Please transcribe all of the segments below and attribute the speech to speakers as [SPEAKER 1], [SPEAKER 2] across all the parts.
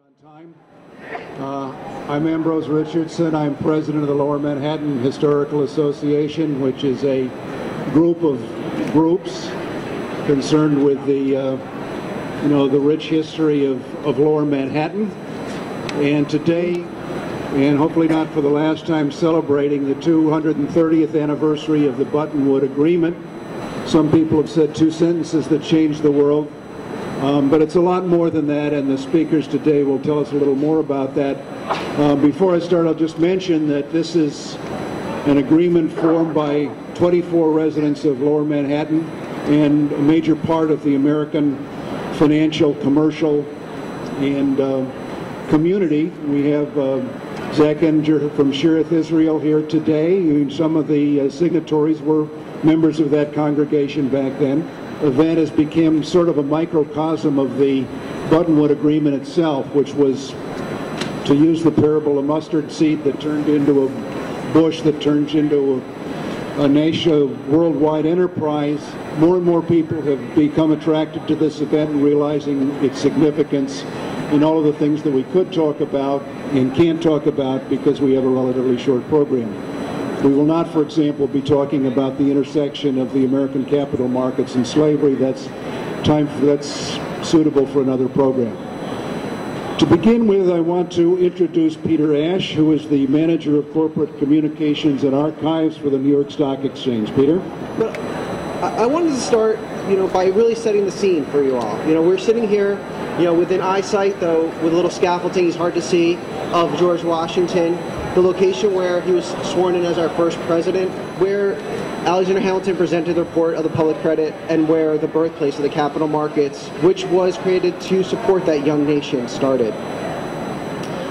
[SPEAKER 1] On time. I'm Ambrose Richardson. I'm president of the Lower Manhattan Historical Association, which is a group of groups concerned with the the rich history of Lower Manhattan. And today, and hopefully not for the last time, celebrating the 230th anniversary of the Buttonwood Agreement. Some people have said two sentences that changed the world. But it's a lot more than that, and the speakers today will tell us a little more about that. Before I start, I'll just mention that this is an agreement formed by 24 residents of Lower Manhattan and a major part of the American financial, commercial, and community. We have Zach Enger from Shearith, Israel here today. Some of the signatories were members of that congregation back then. Event has become sort of a microcosm of the Buttonwood Agreement itself, which was, to use the parable of mustard seed that turned into a bush that turns into a nation, worldwide enterprise. More and more people have become attracted to this event and realizing its significance in all of the things that we could talk about and can't talk about because we have a relatively short program. We will not, for example, be talking about the intersection of the American capital markets and slavery. That's suitable for another program. To begin with, I want to introduce Peter Ash, who is the manager of corporate communications and archives for the New York Stock Exchange. Peter?
[SPEAKER 2] But I wanted to start, by really setting the scene for you all. We're sitting here, within eyesight, though with a little scaffolding, it's hard to see, of George Washington, the location where he was sworn in as our first president, where Alexander Hamilton presented the report of the public credit, and where the birthplace of the capital markets, which was created to support that young nation, started.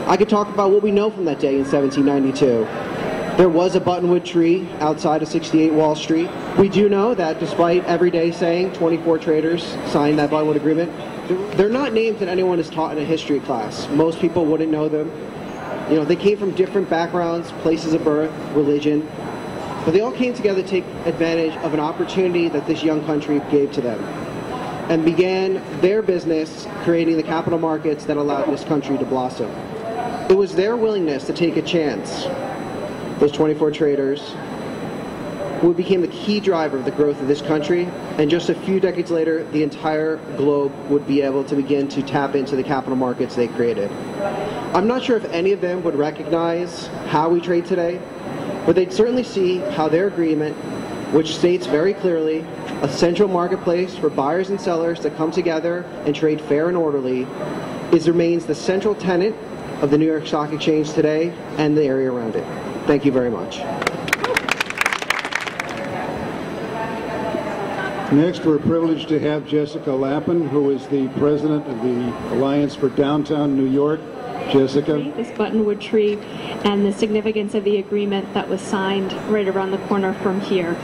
[SPEAKER 2] I could talk about what we know from that day in 1792. There was a buttonwood tree outside of 68 Wall Street. We do know that despite every day saying 24 traders signed that Buttonwood Agreement, they're not names that anyone is taught in a history class. Most people wouldn't know them. They came from different backgrounds, places of birth, religion, but they all came together to take advantage of an opportunity that this young country gave to them and began their business creating the capital markets that allowed this country to blossom. It was their willingness to take a chance, those 24 traders, who became the key driver of the growth of this country, and just a few decades later, the entire globe would be able to begin to tap into the capital markets they created. I'm not sure if any of them would recognize how we trade today, but they'd certainly see how their agreement, which states very clearly a central marketplace for buyers and sellers to come together and trade fair and orderly, remains the central tenet of the New York Stock Exchange today and the area around it. Thank you very much.
[SPEAKER 1] Next, we're privileged to have Jessica Lappin, who is the president of the Alliance for Downtown New York. Jessica?
[SPEAKER 3] This Buttonwood tree and the significance of the agreement that was signed right around the corner from here.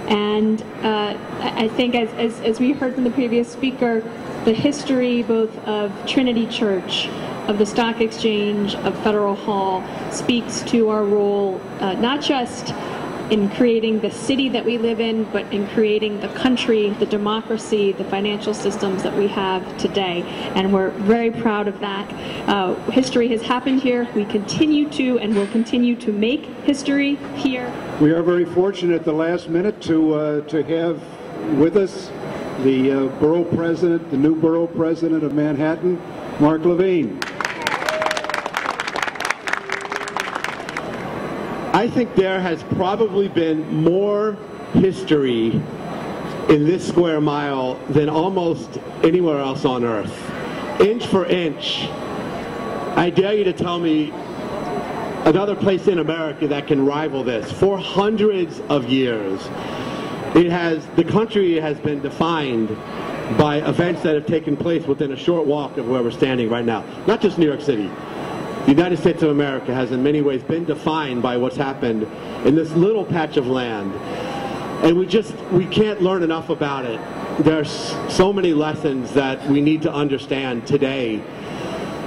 [SPEAKER 3] And I think as we heard from the previous speaker, the history both of Trinity Church, of the Stock Exchange, of Federal Hall, speaks to our role not just in creating the city that we live in, but in creating the country, the democracy, the financial systems that we have today. And we're very proud of that. History has happened here. We continue to and will continue to make history here.
[SPEAKER 1] We are very fortunate at the last minute to have with us the borough president, the new borough president of Manhattan, Mark Levine.
[SPEAKER 4] I think there has probably been more history in this square mile than almost anywhere else on earth. Inch for inch, I dare you to tell me another place in America that can rival this. For hundreds of years, the country has been defined by events that have taken place within a short walk of where we're standing right now. Not just New York City. The United States of America has in many ways been defined by what's happened in this little patch of land. And we can't learn enough about it. There's so many lessons that we need to understand today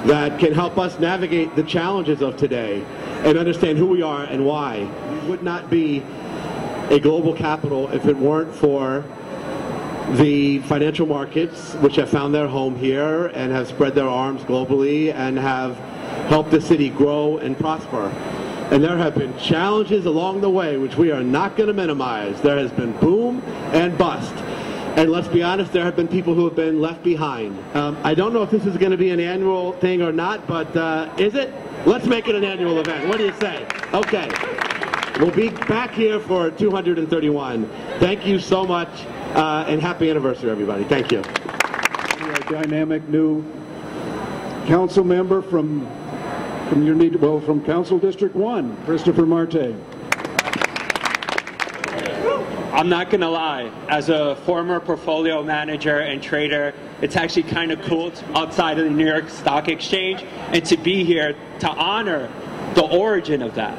[SPEAKER 4] that can help us navigate the challenges of today and understand who we are and why. We would not be a global capital if it weren't for the financial markets, which have found their home here and have spread their arms globally and have helped the city grow and prosper. And there have been challenges along the way, which we are not going to minimize. There has been boom and bust. And let's be honest, there have been people who have been left behind. I don't know if this is going to be an annual thing or not, but is it? Let's make it an annual event. What do you say? Okay. We'll be back here for 231. Thank you so much, and happy anniversary, everybody. Thank you.
[SPEAKER 1] A dynamic new council member from Council District 1, Christopher Marte.
[SPEAKER 5] I'm not going to lie, as a former portfolio manager and trader, it's actually kind of cool outside of the New York Stock Exchange and to be here to honor the origin of that.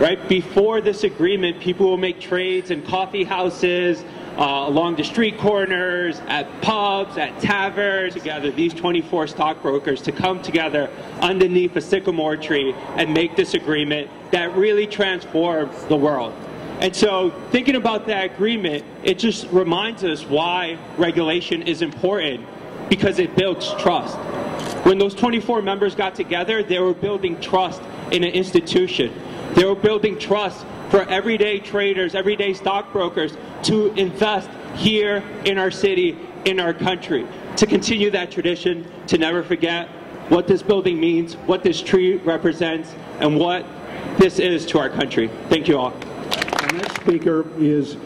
[SPEAKER 5] Right? Before this agreement, people will make trades in coffee houses, along the street corners, at pubs, at taverns, together, these 24 stockbrokers to come together underneath a sycamore tree and make this agreement that really transformed the world. And so thinking about that agreement, it just reminds us why regulation is important, because it builds trust. When those 24 members got together, they were building trust in an institution. They were building trust for everyday traders, everyday stockbrokers to invest here in our city, in our country, to continue that tradition, to never forget what this building means, what this tree represents, and what this is to our country. Thank you all.
[SPEAKER 1] Our next speaker is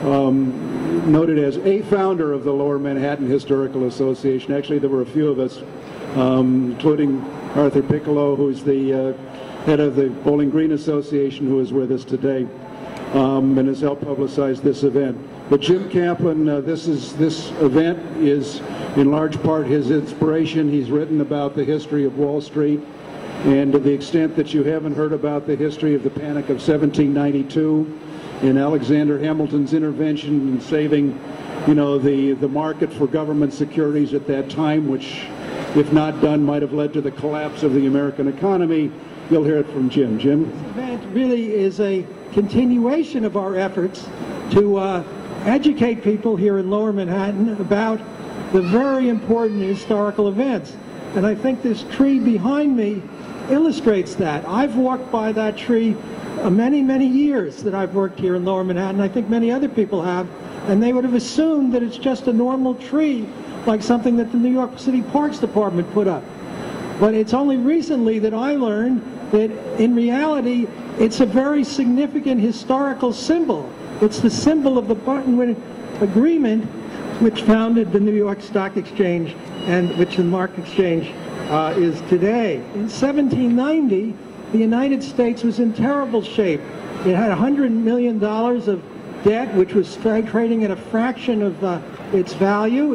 [SPEAKER 1] noted as a founder of the Lower Manhattan Historical Association. Actually, there were a few of us, including Arthur Piccolo, who's the head of the Bowling Green Association, who is with us today, and has helped publicize this event. But Jim Kaplan, this event is in large part his inspiration. He's written about the history of Wall Street, and to the extent that you haven't heard about the history of the Panic of 1792 and Alexander Hamilton's intervention in saving, the market for government securities at that time, which, if not done, might have led to the collapse of the American economy. You'll hear it from Jim. Jim?
[SPEAKER 6] This event really is a continuation of our efforts to educate people here in Lower Manhattan about the very important historical events. And I think this tree behind me illustrates that. I've walked by that tree many, many years that I've worked here in Lower Manhattan. I think many other people have, and they would have assumed that it's just a normal tree, like something that the New York City Parks Department put up. But it's only recently that I learned that in reality, it's a very significant historical symbol. It's the symbol of the Buttonwood Agreement, which founded the New York Stock Exchange and which the Mark Exchange is today. In 1790, the United States was in terrible shape. It had $100 million of debt, which was trading at a fraction of its value.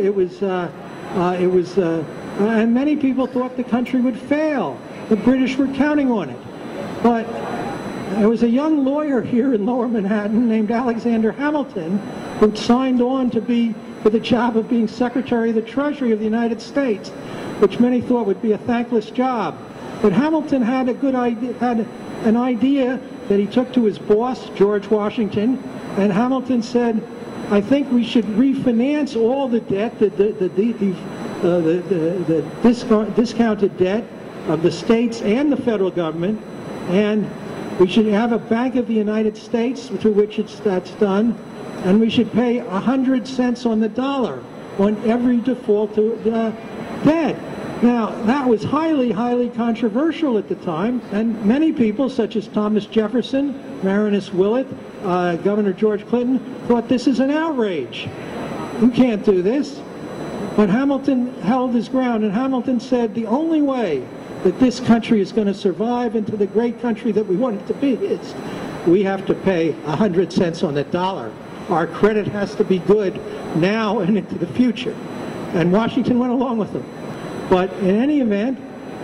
[SPEAKER 6] And many people thought the country would fail. The British were counting on it. But there was a young lawyer here in Lower Manhattan named Alexander Hamilton who signed on to for the job of being Secretary of the Treasury of the United States, which many thought would be a thankless job. But Hamilton had an idea that he took to his boss, George Washington, and Hamilton said, I think we should refinance all the debt, the discounted debt of the states and the federal government, and we should have a Bank of the United States through which that's done, and we should pay 100 cents on the dollar on every default debt. Now, that was highly, highly controversial at the time, and many people, such as Thomas Jefferson, Marinus Willett, Governor George Clinton, thought this is an outrage. You can't do this. But Hamilton held his ground, and Hamilton said the only way that this country is going to survive into the great country that we want it to be is we have to pay 100 cents on the dollar. Our credit has to be good now and into the future. And Washington went along with him. But in any event,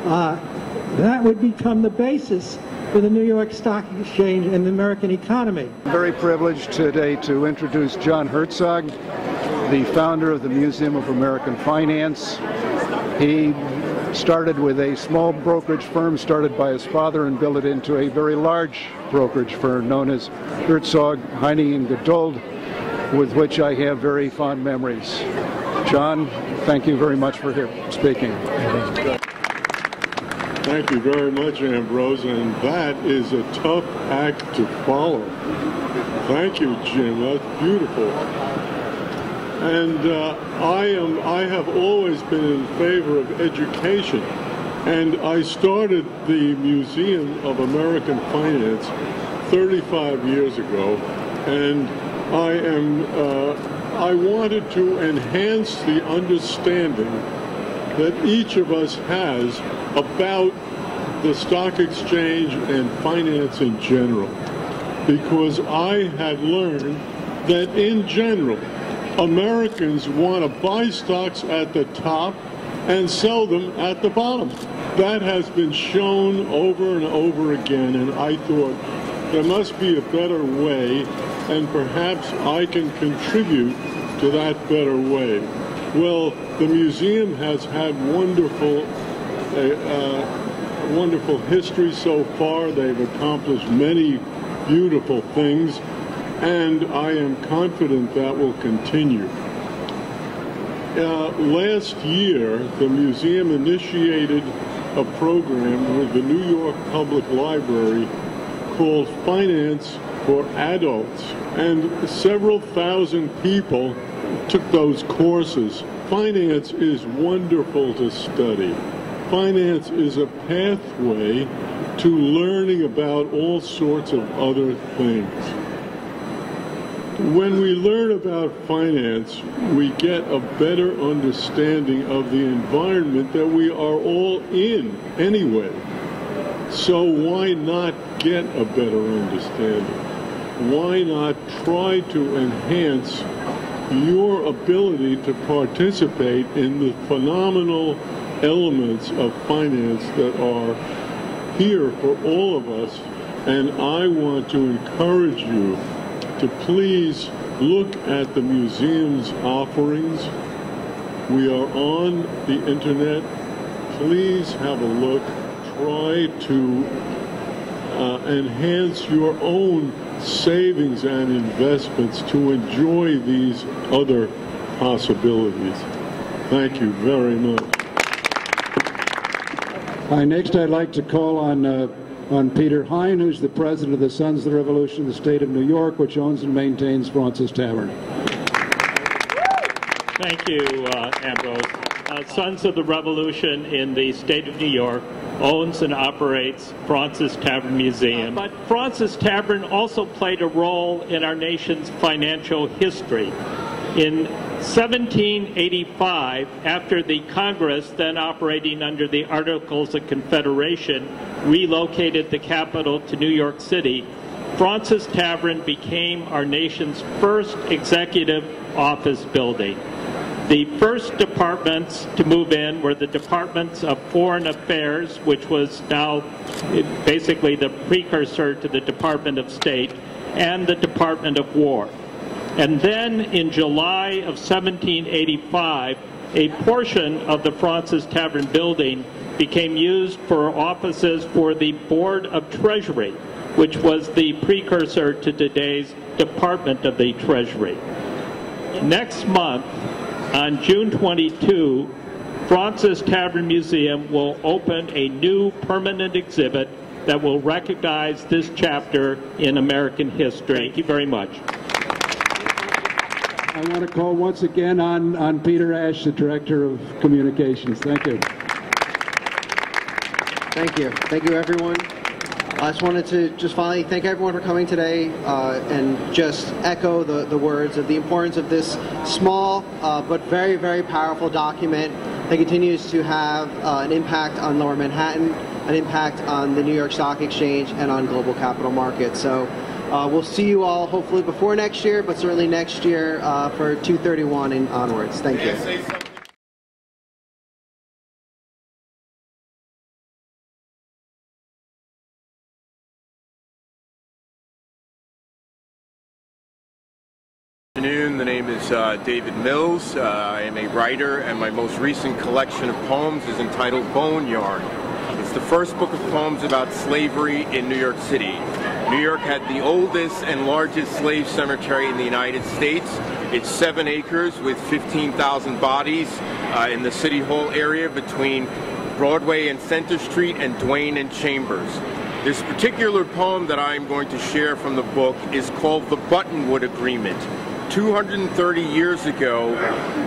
[SPEAKER 6] that would become the basis for the New York Stock Exchange and the American economy.
[SPEAKER 1] I'm very privileged today to introduce John Herzog, the founder of the Museum of American Finance. He started with a small brokerage firm started by his father and built it into a very large brokerage firm known as Herzog, Heine & Geduld. with which I have very fond memories. John, thank you very much for speaking.
[SPEAKER 7] Thank you very much, Ambrose, and that is a tough act to follow. Thank you, Jim. That's beautiful. And I have always been in favor of education, and I started the Museum of American Finance 35 years ago, and I wanted to enhance the understanding that each of us has about the stock exchange and finance in general, because I had learned that in general, Americans want to buy stocks at the top and sell them at the bottom. That has been shown over and over again, and I thought there must be a better way, and perhaps I can contribute to that better way. Well, the museum has had wonderful history so far. They've accomplished many beautiful things, and I am confident that will continue. Last year, the museum initiated a program with the New York Public Library called Finance for Adults, and several thousand people took those courses. Finance is wonderful to study. Finance is a pathway to learning about all sorts of other things. When we learn about finance, we get a better understanding of the environment that we are all in anyway. So why not get a better understanding? Why not try to enhance your ability to participate in the phenomenal elements of finance that are here for all of us? And I want to encourage you to please look at the museum's offerings. We are on the internet. Please have a look. Try to enhance your own savings and investments to enjoy these other possibilities. Thank you very much.
[SPEAKER 1] Next, I'd like to call on Peter Hine, who's the president of the Sons of the Revolution of the State of New York, which owns and maintains Fraunces Tavern.
[SPEAKER 8] Thank you, Ambrose. Sons of the Revolution in the state of New York owns and operates Fraunces Tavern Museum. But Fraunces Tavern also played a role in our nation's financial history. In 1785, after the Congress, then operating under the Articles of Confederation, relocated the capital to New York City, Fraunces Tavern became our nation's first executive office building. The first departments to move in were the Departments of Foreign Affairs, which was now basically the precursor to the Department of State, and the Department of War. And then in July of 1785, a portion of the Fraunces Tavern building became used for offices for the Board of Treasury, which was the precursor to today's Department of the Treasury. Next month, on June 22, Fraunces Tavern Museum will open a new permanent exhibit that will recognize this chapter in American history. Thank you very much.
[SPEAKER 1] I want to call once again on Peter Ash, the Director of Communications. Thank you.
[SPEAKER 2] Thank you. Thank you, everyone. I just wanted to finally thank everyone for coming today and just echo the words of the importance of this small but very, very powerful document that continues to have an impact on Lower Manhattan, an impact on the New York Stock Exchange, and on global capital markets. So we'll see you all hopefully before next year, but certainly next year for 231 and onwards. Thank you.
[SPEAKER 9] Good afternoon. The name is David Mills. I am a writer, and my most recent collection of poems is entitled Bone Yarn. It's the first book of poems about slavery in New York City. New York had the oldest and largest slave cemetery in the United States. It's 7 acres with 15,000 bodies in the City Hall area between Broadway and Center Street and Duane and Chambers. This particular poem that I'm going to share from the book is called The Buttonwood Agreement. 230 years ago,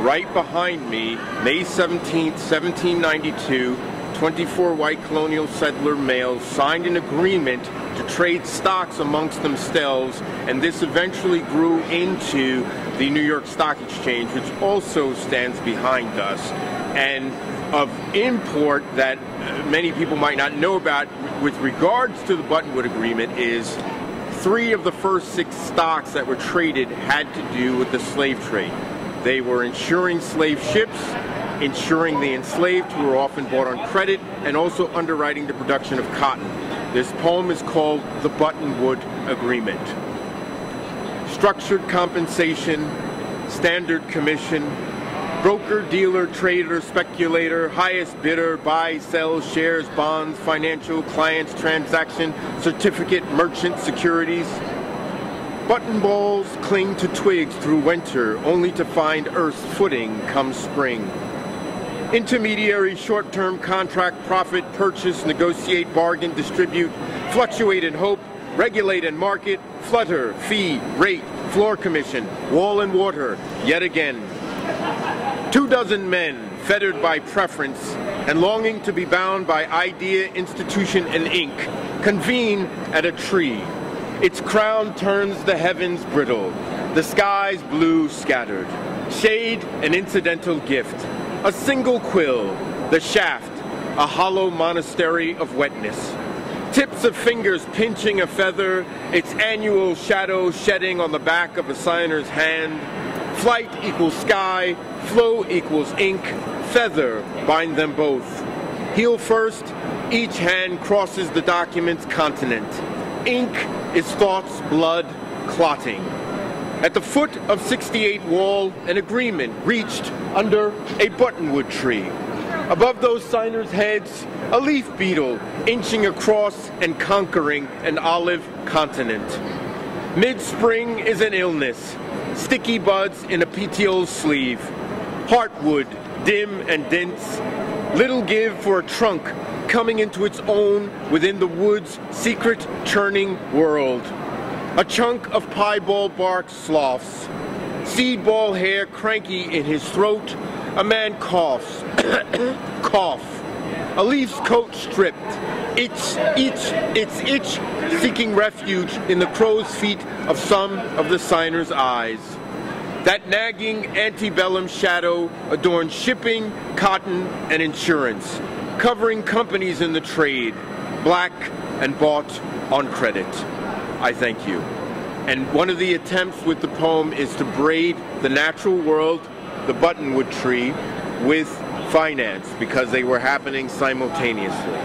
[SPEAKER 9] right behind me, May 17, 1792, 24 white colonial settler males signed an agreement to trade stocks amongst themselves, and this eventually grew into the New York Stock Exchange, which also stands behind us. And of import that many people might not know about with regards to the Buttonwood Agreement is 3 of the first 6 stocks that were traded had to do with the slave trade. They were insuring slave ships, insuring the enslaved who were often bought on credit, and also underwriting the production of cotton. This poem is called The Buttonwood Agreement. Structured compensation, standard commission, broker, dealer, trader, speculator, highest bidder, buy, sell, shares, bonds, financial, clients, transaction, certificate, merchant, securities. Buttonballs cling to twigs through winter, only to find earth's footing come spring. Intermediary, short-term contract, profit, purchase, negotiate, bargain, distribute, fluctuate and hope, regulate and market, flutter, fee, rate, floor commission, wall and water, yet again. 24 men, fettered by preference and longing to be bound by idea, institution, and ink, convene at a tree. Its crown turns the heavens brittle, the skies blue scattered. Shade, an incidental gift. A single quill, the shaft, a hollow monastery of wetness. Tips of fingers pinching a feather, its annual shadow shedding on the back of a signer's hand. Flight equals sky, flow equals ink, feather bind them both. Heel first, each hand crosses the document's continent. Ink is thought's blood clotting. At the foot of 68 Wall, an agreement reached under a buttonwood tree. Above those signers' heads, a leaf beetle inching across and conquering an olive continent. Mid-spring is an illness, sticky buds in a petiole sleeve. Heartwood, dim and dense, little give for a trunk coming into its own within the wood's secret churning world. A chunk of piebald bark sloughs. Seed ball hair cranky in his throat. A man coughs. Cough. A leaf's coat stripped. Its itch seeking refuge in the crow's feet of some of the signer's eyes. That nagging antebellum shadow adorns shipping, cotton, and insurance, covering companies in the trade, black and bought on credit. I thank you. And one of the attempts with the poem is to braid the natural world, the buttonwood tree, with finance, because they were happening simultaneously.